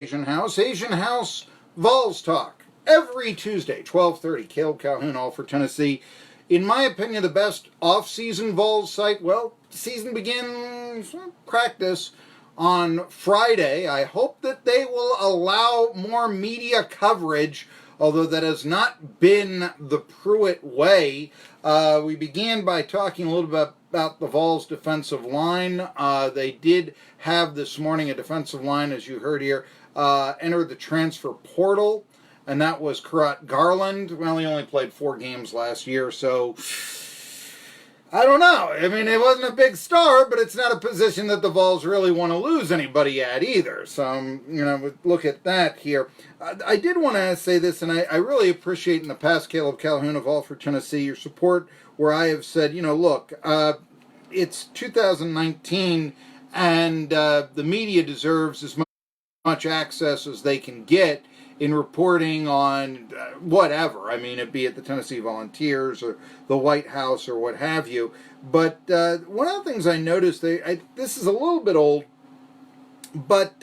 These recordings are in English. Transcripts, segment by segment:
Asian House Vols Talk. Every Tuesday, 12:30, Caleb Calhoun, all for Tennessee. In my opinion, the best off-season Vols site. Well, season begins practice on Friday. I hope that they will allow more media coverage, although that has not been the Pruitt way. We began by talking a little bit about the Vols defensive line. They did have this morning a defensive line, as you heard here, entered the transfer portal, and that was Karat Garland. Well, he only played 4 games last year, so I don't know. I mean, it wasn't a big star, but it's not a position that the Vols really want to lose anybody at either. So, look at that here. I did want to say this, and I really appreciate in the past, Caleb Calhoun of All for Tennessee, your support where I have said, look, it's 2019, and the media deserves as much access as they can get in reporting on whatever. I mean, it be it the Tennessee Volunteers or the White House or what have you. But one of the things I noticed, this is a little bit old, but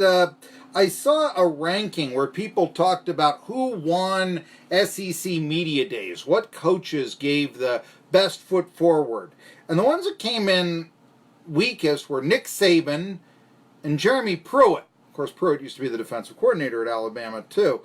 I saw a ranking where people talked about who won SEC Media Days, what coaches gave the best foot forward. And the ones that came in weakest were Nick Saban and Jeremy Pruitt. Of course, Pruitt used to be the defensive coordinator at Alabama, too.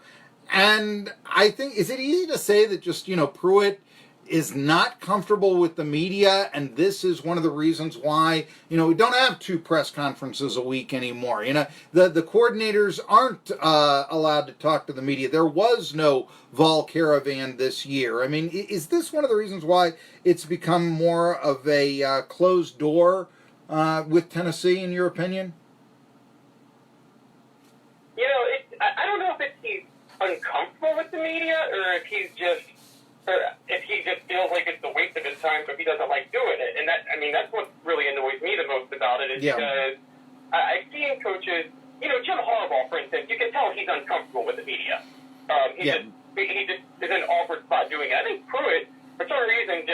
And I think, is it easy to say that just, Pruitt is not comfortable with the media, and this is one of the reasons why, we don't have 2 press conferences a week anymore. The coordinators aren't allowed to talk to the media. There was no Vol Caravan this year. I mean, is this one of the reasons why it's become more of a closed door with Tennessee, in your opinion? I don't know if he's uncomfortable with the media or if he just feels like it's a waste of his time, so he doesn't like doing it. And that's what really annoys me the most about it is because I've seen coaches, Jim Harbaugh, for instance, you can tell he's uncomfortable with the media. He just is in an awkward spot doing it. I think Pruitt, for some reason,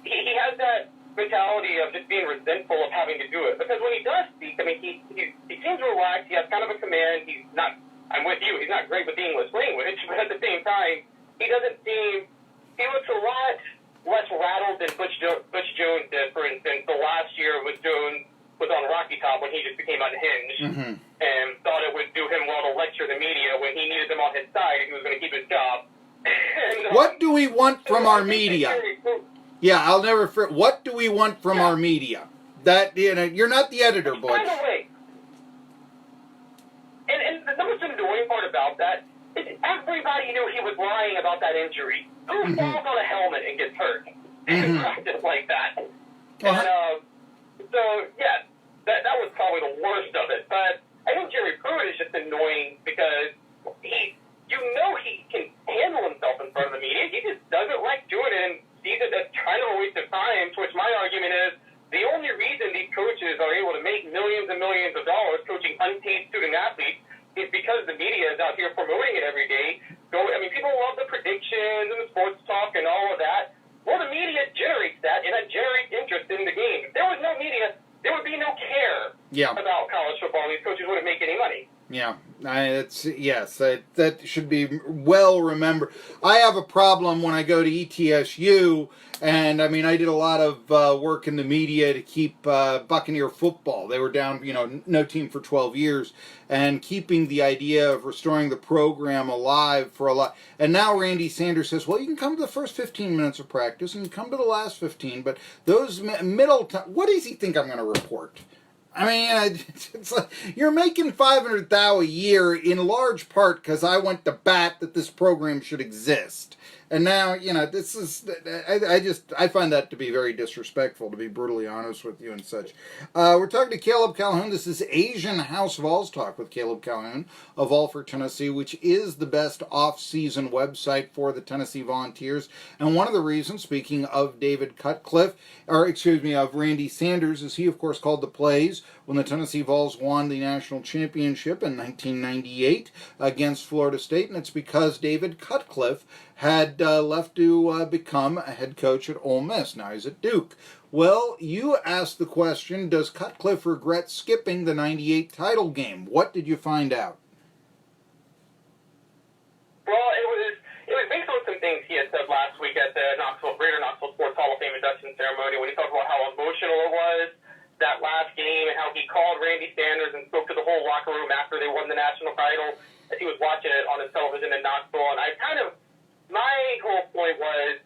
he has that mentality of just being resentful of having to do it. Because when he does speak, I mean, he seems relaxed. He has kind of a command. He's not, I'm with you, he's not great with the English language, but at the same time, he looks a lot less rattled than Butch Jones did, for instance. The last year with Jones was on Rocky Top when he just became unhinged and thought it would do him well to lecture the media when he needed them on his side and he was going to keep his job. What do we want from our media? Yeah, I'll never forget. What do we want from our media? That you're not the editor, boy. By the way, and the most annoying part about that is everybody knew he was lying about that injury. Who falls on a helmet and gets hurt in practice like that? And that was probably the worst of it. But I think Jerry Pruitt is just annoying because he can handle himself in front of the media. He just doesn't like doing it and sees it as kind of a waste of time, to which my argument is the only reason these coaches are able to make millions and millions of dollars coaching unpaid student athletes is because the media is out here promoting it every day. People love the predictions and the sports talk and all of that. Well, the media generates that, and that generates interest in the game. If there was no media, there would be no care about college football. These coaches wouldn't make any money. Yeah, that should be well remembered. I have a problem when I go to ETSU, and I did a lot of work in the media to keep Buccaneer football. They were down, no team for 12 years, and keeping the idea of restoring the program alive for a lot. And now Randy Sanders says, well, you can come to the first 15 minutes of practice, and you can come to the last 15, but those middle time, what does he think I'm going to report? It's like you're making $500,000 a year in large part because I went to bat that this program should exist. And now, this is, I find that to be very disrespectful, to be brutally honest with you and such. We're talking to Caleb Calhoun. This is Asian House Vols Talk with Caleb Calhoun of All for Tennessee, which is the best off-season website for the Tennessee Volunteers. And one of the reasons, speaking of of Randy Sanders, is he, of course, called the plays when the Tennessee Vols won the national championship in 1998 against Florida State. And it's because David Cutcliffe had left to become a head coach at Ole Miss. Now he's at Duke. Well, you asked the question, does Cutcliffe regret skipping the 98 title game? What did you find out? national title as he was watching it on his television in Knoxville. And my whole point was,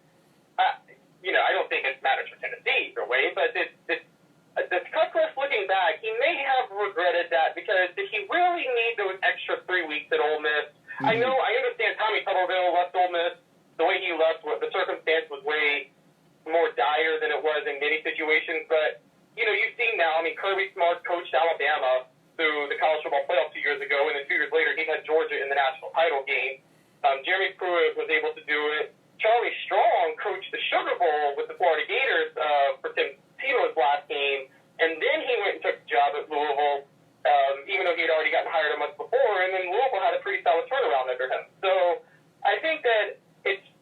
I don't think it matters for Tennessee either way, but the Cutcliffe, looking back, he may have regretted that because did he really need those extra 3 weeks at Ole Miss? Mm-hmm. I understand Tommy Tuberville left Ole Miss. The way he left, the circumstance was way more dire than it was in many situations. But, you've seen now, Kirby Smart coached Alabama through the college football playoff 2 years ago, and then 2 years later he had Georgia in the national title game. Jeremy Pruitt was able to do it. Charlie Strong coached the Sugar Bowl with the Florida Gators for Tim Tebow's last game, and then he went and took the job at Louisville, even though he had already gotten hired a month before, and then Louisville had a pretty solid turnaround under him. So I think that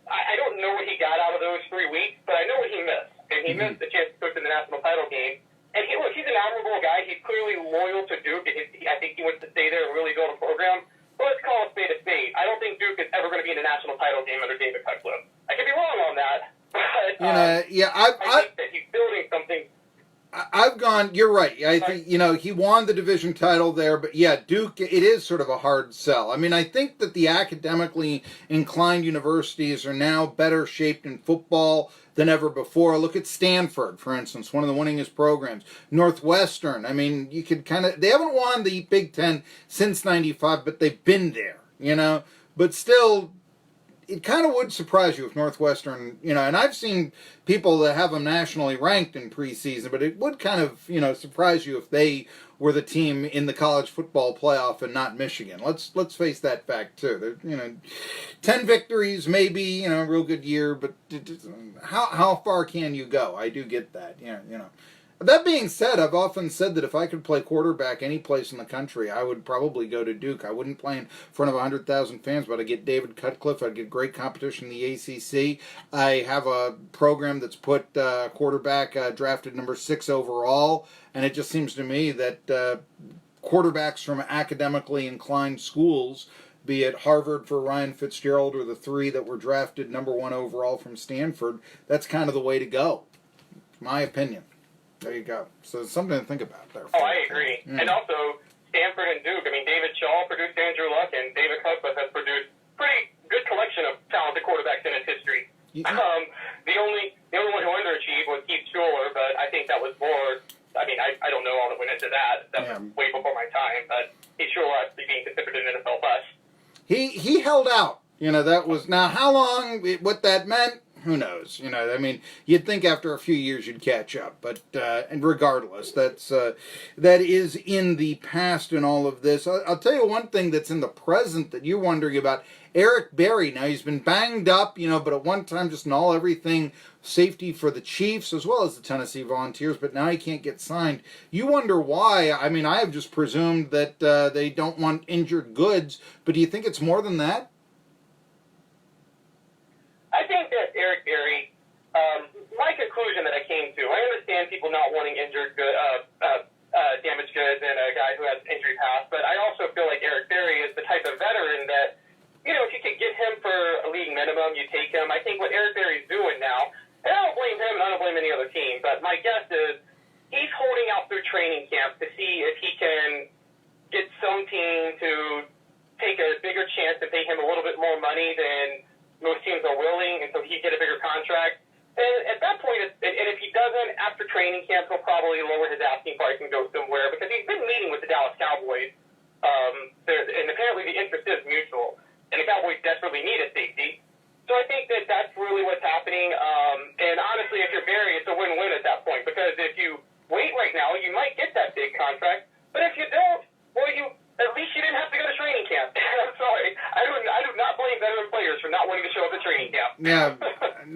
I don't know what he got out of those 3 weeks, but I know what he missed, and he missed the chance to coach in the national title game. And he's an admirable guy. He's clearly loyal to Duke, and I think he wants to stay there and really build a program. But let's call a spade a spade. I don't think Duke is ever going to be in a national title game under David Cutcliffe. I could be wrong on that, but I think that he's building something. I've gone, you're right. I think, he won the division title there, but yeah, Duke, it is sort of a hard sell. I think that the academically inclined universities are now better shaped in football than ever before. Look at Stanford, for instance, one of the winningest programs. Northwestern, you could they haven't won the Big Ten since 95, but they've been there, but still, it kind of would surprise you if Northwestern, and I've seen people that have them nationally ranked in preseason, but it would kind of, surprise you if they were the team in the college football playoff and not Michigan. Let's face that fact too. 10 victories, maybe, real good year, but how far can you go? I do get that, That being said, I've often said that if I could play quarterback any place in the country, I would probably go to Duke. I wouldn't play in front of 100,000 fans, but I'd get David Cutcliffe. I'd get great competition in the ACC. I have a program that's put quarterback drafted number 6 overall, and it just seems to me that quarterbacks from academically inclined schools, be it Harvard for Ryan Fitzgerald or the 3 that were drafted number 1 overall from Stanford, that's kind of the way to go, my opinion. There you go. So it's something to think about there. Oh, I agree. Yeah. And also, Stanford and Duke, David Shaw produced Andrew Luck, and David Cutcliffe has produced pretty good collection of talented quarterbacks in his history. The only one who underachieved was Keith Schuler, but I think that was more, I don't know all that went into that. That was way before my time, but Keith Schuler actually being considered an NFL bust. He held out. That was, now how long, what that meant, who knows? You'd think after a few years you'd catch up, but and regardless, that is in the past in all of this. I'll tell you one thing that's in the present that you're wondering about. Eric Berry, now he's been banged up, but at one time just in all everything safety for the Chiefs as well as the Tennessee Volunteers, but now he can't get signed. You wonder why. I have just presumed that they don't want injured goods, but do you think it's more than that? I think that Eric Berry, my conclusion that I came to, I understand people not wanting injured damaged goods and a guy who has injury past, but I also feel like Eric Berry is the type of veteran that, if you could get him for a league minimum, you take him. I think what Eric Berry's doing now, and I don't blame him and I don't blame any other team, but my guess is he's holding out through training camp to see if he can get some team to take a bigger chance and pay him a little bit more money than most teams are willing, and so he get a bigger contract. And at that point, and if he doesn't, after training camp, he'll probably lower his asking price and go somewhere, because he's been meeting with the Dallas Cowboys, and apparently the interest is mutual, and the Cowboys desperately need a safety. So I think that that's really what's happening. And honestly, if you're Barry, it's a win-win at that point, because if you wait right now, you might get that big contract, but if you don't, well, at least you didn't have to go to training camp. I'm sorry. I do not blame veteran players for not wanting to show up at training camp. Yeah,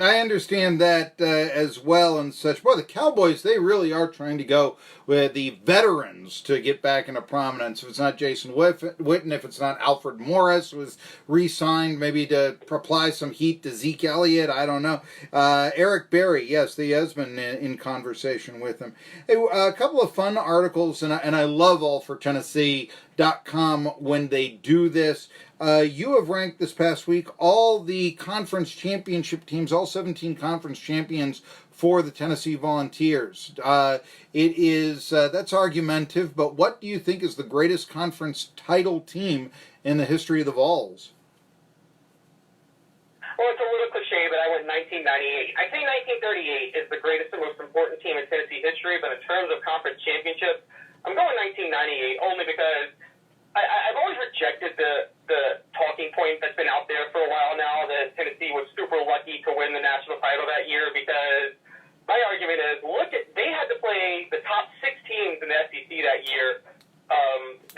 I understand that as well and such. Boy, the Cowboys, they really are trying to go with the veterans to get back into prominence. If it's not Jason Witten, if it's not Alfred Morris, who was re-signed maybe to apply some heat to Zeke Elliott, I don't know. Eric Berry, yes, he has been in conversation with him. Hey, a couple of fun articles, and I love All for Tennessee.com when they do this. You have ranked this past week all the conference championship teams, all 17 conference champions for the Tennessee Volunteers. That's argumentative, but what do you think is the greatest conference title team in the history of the Vols? Well, it's a little cliche, but I went 1998. I say 1938 is the greatest and most important team in Tennessee history, but in terms of conference championships, I'm going 1998 only because I've always rejected the talking point that's been out there for a while now that Tennessee was super lucky to win the national title that year, because my argument is, they had to play the top 6 teams in the SEC that year.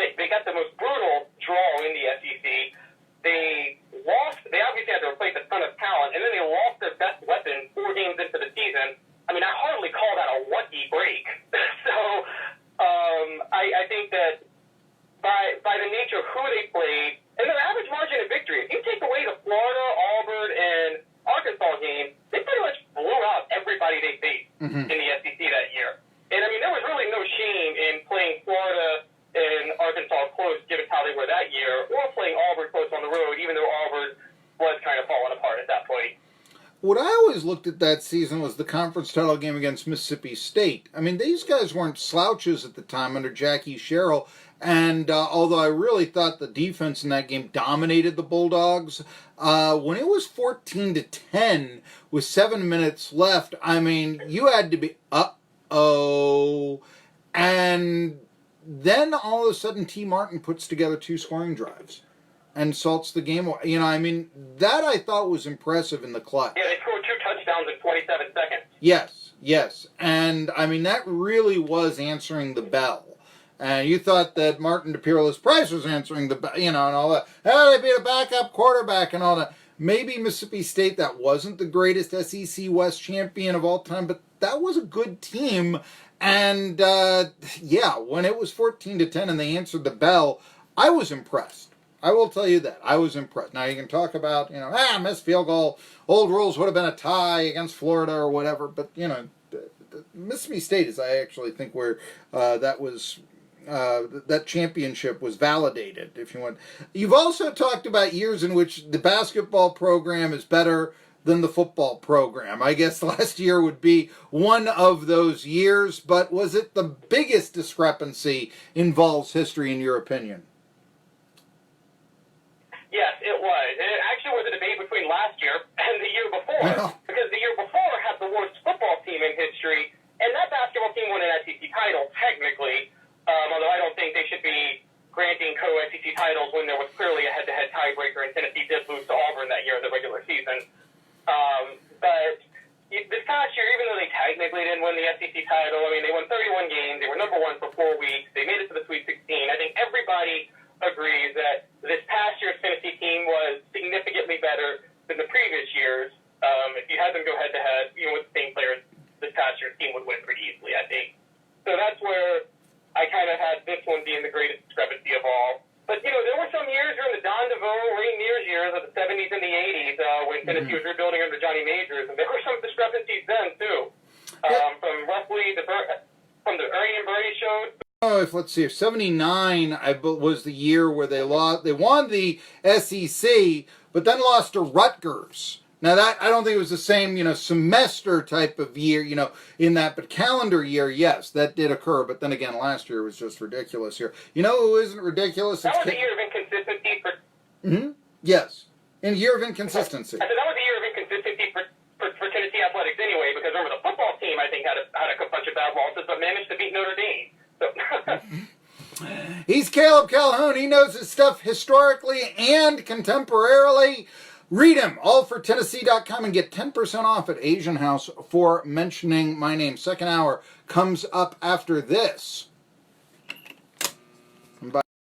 They got the most brutal draw in the SEC. They obviously had to replace a ton of talent, and then they lost their best weapon 4 games into the season. I mean, I hardly call that a lucky break. So I think that by the nature of who they played and their average margin of victory, if you take away the Florida, Auburn, and Arkansas game, they pretty much blew out everybody they faced in the SEC that year. And I mean, there was really no shame in playing Florida and Arkansas close, given how they were that year, or playing Auburn close on the road, even though Auburn was kind of falling apart at that point. What I always looked at that season was the conference title game against Mississippi State. I mean, these guys weren't slouches at the time under Jackie Sherrill, and although I really thought the defense in that game dominated the Bulldogs, when it was 14-10 with 7 minutes left, I mean, you had to be, uh-oh, and then all of a sudden T. Martin puts together 2 scoring drives and salts the game. You know, I mean, that I thought was impressive in the clutch. Yeah, they scored 2 touchdowns in 27 seconds. Yes. And, I mean, that really was answering the bell. And you thought that Martin DePierle's Price was answering the bell, you know, and all that. Oh, they beat a backup quarterback and all that. Maybe Mississippi State, that wasn't the greatest SEC West champion of all time, but that was a good team. And, when it was 14-10 and they answered the bell, I was impressed. I will tell you that. I was impressed. Now, you can talk about, missed field goal, old rules would have been a tie against Florida or whatever, but, Mississippi State is, I actually think, where that championship was validated, if you want. You've also talked about years in which the basketball program is better than the football program. I guess last year would be one of those years, but was it the biggest discrepancy in Vols history, in your opinion? Yes, it was. And it actually was a debate between last year and the year before, because the year before had the worst football team in history, and that basketball team won an SEC title, technically, although I don't think they should be granting co-SEC titles when there was clearly a head-to-head tiebreaker, and Tennessee did lose to Auburn that year in the regular season. But this past year, even though they technically didn't win the SEC title, I mean, they won 31 games, they were number 1 for 4 weeks, they made it to the Sweet 16. I think everybody agrees that this past year's Tennessee team was significantly better than the previous years. If you had them go head-to-head, with the same players, this past year's team would win pretty easily, I think. So that's where I kind of had this one being the greatest discrepancy of all. But, there were some years during the Don DeVoe, Ray Mears years of the 70s and the 80s when Tennessee was rebuilding under Johnny Majors, and there were some discrepancies then, too. From the Ernie and Bernie show. Let's see, if 79 was the year where they won the SEC, but then lost to Rutgers. Now that, I don't think it was the same, semester type of year, in that, but calendar year, yes, that did occur. But then again, last year was just ridiculous here. You know who isn't ridiculous? That was a year of inconsistency for... Yes, in a year of inconsistency. I said that was a year of inconsistency for Tennessee athletics anyway, because remember, the football team, I think, had a bunch of bad losses, but managed to beat Notre Dame. So... He's Caleb Calhoun. He knows his stuff historically and contemporarily. Read him, allfortennessee.com, and get 10% off at Asian House for mentioning my name. Second hour comes up after this.